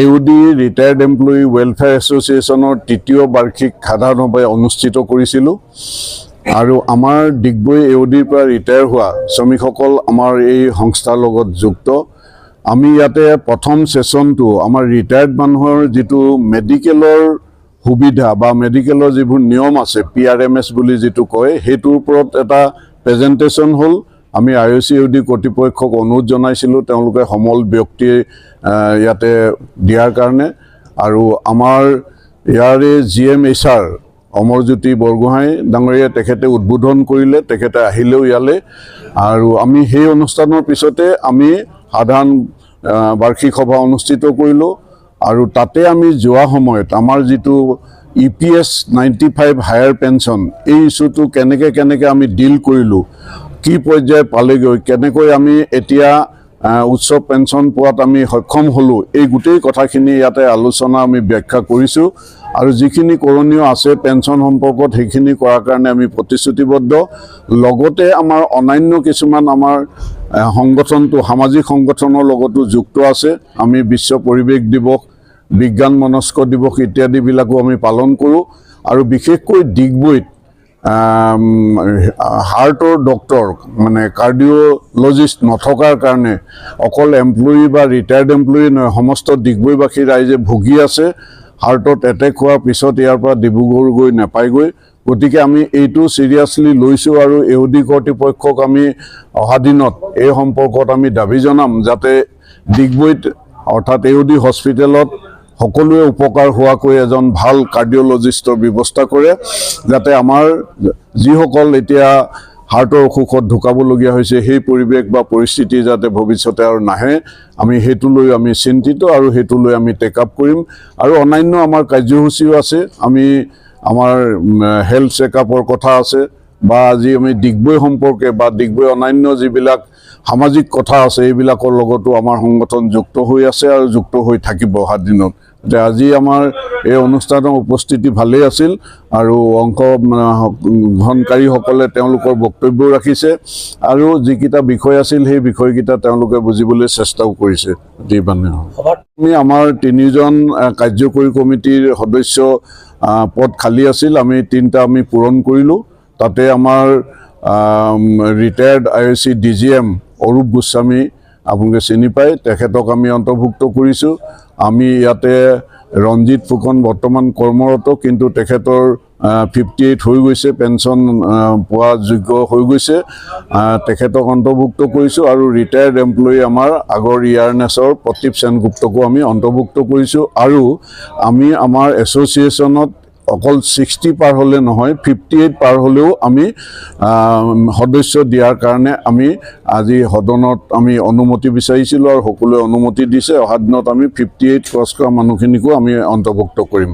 এউডি retired employee welfare এছ'চিয়েশ্যনৰ তৃতীয় বাৰ্ষিক সাধাৰণ সভা অনুষ্ঠিত কৰিছিলোঁ আৰু আমাৰ ডিগবৈ এউডিৰ পৰা ৰিটায়াৰ হোৱা শ্ৰমিকসকল আমাৰ এই সংস্থাৰ লগত যুক্ত। আমি ইয়াতে প্ৰথম সেশনটো আমাৰ ৰিটায়াৰ্ড মানুহৰ যিটো মেডিকেলৰ সুবিধা বা মেডিকেলৰ যিবোৰ নিয়ম আছে PRMS বুলি যিটো কয় সেইটোৰ ওপৰত এটা প্ৰেজেণ্টেশ্যন হ'ল। আমি IOCUD কৰ্তৃপক্ষক অনুৰোধ জনাইছিলোঁ তেওঁলোকে সমল ব্যক্তি ইয়াতে দিয়াৰ কাৰণে আৰু আমাৰ ইয়াৰে GMHR অমৰজ্যোতি বৰগোহাঁই ডাঙৰীয়া তেখেতে উদ্বোধন কৰিলে, তেখেতে আহিলেও ইয়ালে আৰু আমি সেই অনুষ্ঠানৰ পিছতে আমি সাধাৰণ বাৰ্ষিক সভা অনুষ্ঠিত কৰিলোঁ আৰু তাতে আমি যোৱা সময়ত আমাৰ যিটো EPS 95 হায়াৰ পেঞ্চন এই ইস্যুটো কেনেকৈ আমি ডিল কৰিলোঁ, কি পৰ্যায় পালেগৈ, কেনেকৈ আমি এতিয়া উচ্চ পেঞ্চন পোৱাত আমি সক্ষম হ'লোঁ, এই গোটেই কথাখিনি ইয়াতে আলোচনা আমি ব্যাখ্যা কৰিছোঁ আৰু যিখিনি কৰণীয় আছে পেঞ্চন সম্পৰ্কত সেইখিনি কৰাৰ কাৰণে আমি প্ৰতিশ্ৰুতিবদ্ধ। লগতে আমাৰ অন্যান্য কিছুমান আমাৰ সংগঠনটো সামাজিক সংগঠনৰ লগতো যুক্ত আছে। আমি বিশ্ব পৰিৱেশ দিৱস, বিজ্ঞান মনস্ক দিৱস ইত্যাদিবিলাকো আমি পালন কৰোঁ আৰু বিশেষকৈ ডিগবৈত হাৰ্টৰ ডক্টৰ মানে কাৰ্ডিঅ'লজিষ্ট নথকাৰ কাৰণে অকল এমপ্লয়ী বা ৰিটায়াৰ্ড এমপ্লয়ী নহয় সমস্ত ডিগবৈবাসী ৰাইজে ভুগি আছে। হাৰ্টত এটেক হোৱাৰ পিছত ইয়াৰ পৰা ডিব্ৰুগড় গৈ নাপায়গৈ। গতিকে আমি এইটো চিৰিয়াছলি লৈছোঁ আৰু এউডি কৰ্তৃপক্ষক আমি অহা দিনত এই সম্পৰ্কত আমি দাবী জনাম যাতে ডিগবৈত অৰ্থাৎ এউডি হস্পিটেলত সকলোৱে উপকাৰ হোৱাকৈ এজন ভাল কাৰ্ডিঅ'লজিষ্টৰ ব্যৱস্থা কৰে, যাতে আমাৰ যিসকল এতিয়া হাৰ্টৰ অসুখত ঢুকাবলগীয়া হৈছে সেই পৰিৱেশ বা পৰিস্থিতি যাতে ভৱিষ্যতে আৰু নাহে। আমি সেইটো লৈ আমি চিন্তিত আৰু সেইটো লৈ আমি টেক আপ কৰিম আৰু অন্যান্য আমাৰ কাৰ্যসূচীও আছে। আমি আমাৰ হেল্থ চেকআপৰ কথা আছে বা আজি আমি ডিগবৈ সম্পৰ্কে বা ডিগবৈ অন্যান্য যিবিলাক সামাজিক কথা আছে এইবিলাকৰ লগতো আমাৰ সংগঠন যুক্ত হৈ আছে আৰু যুক্ত হৈ থাকিব অহা দিনত। আজি আমাৰ এই অনুষ্ঠানৰ উপস্থিতি ভালেই আছিল আৰু অংশগ্ৰহণকাৰীসকলে তেওঁলোকৰ বক্তব্য ৰাখিছে আৰু যিকেইটা বিষয় আছিল সেই বিষয়কেইটা তেওঁলোকে বুজিবলৈ চেষ্টাও কৰিছে। আমি আমাৰ 3জন কাৰ্যকৰী কমিটিৰ সদস্য পদ খালী আছিল, আমি 3টা আমি পূৰণ কৰিলোঁ। তাতে আমাৰ retired IOC DGM Arup Goswami আপোনালোকে চিনি পায়, তেখেতক আমি অন্তৰ্ভুক্ত কৰিছোঁ। আমি ইয়াতে ৰঞ্জিত ফুকন বৰ্তমান কৰ্মৰত, কিন্তু তেখেতৰ 58 হৈ গৈছে, পেঞ্চন পোৱা যোগ্য হৈ গৈছে, তেখেতক অন্তৰ্ভুক্ত কৰিছোঁ আৰু ৰিটায়াৰ্ড এমপ্লয়ী আমাৰ আগৰ ইয়াৰনেছৰ প্ৰদীপ সেনগুপ্তকো আমি অন্তৰ্ভুক্ত কৰিছোঁ আৰু আমি আমাৰ এছ'চিয়েশ্যনত অকল 60 পাৰ হ'লে নহয় 58 পাৰ হ'লেও আমি সদস্য দিয়াৰ কাৰণে আমি আজি সদনত আমি অনুমতি বিচাৰিছিলোঁ আৰু সকলোৱে অনুমতি দিছে। অহা দিনত আমি 58 ক্ৰছ কৰা মানুহখিনিকো আমি অন্তৰ্ভুক্ত কৰিম।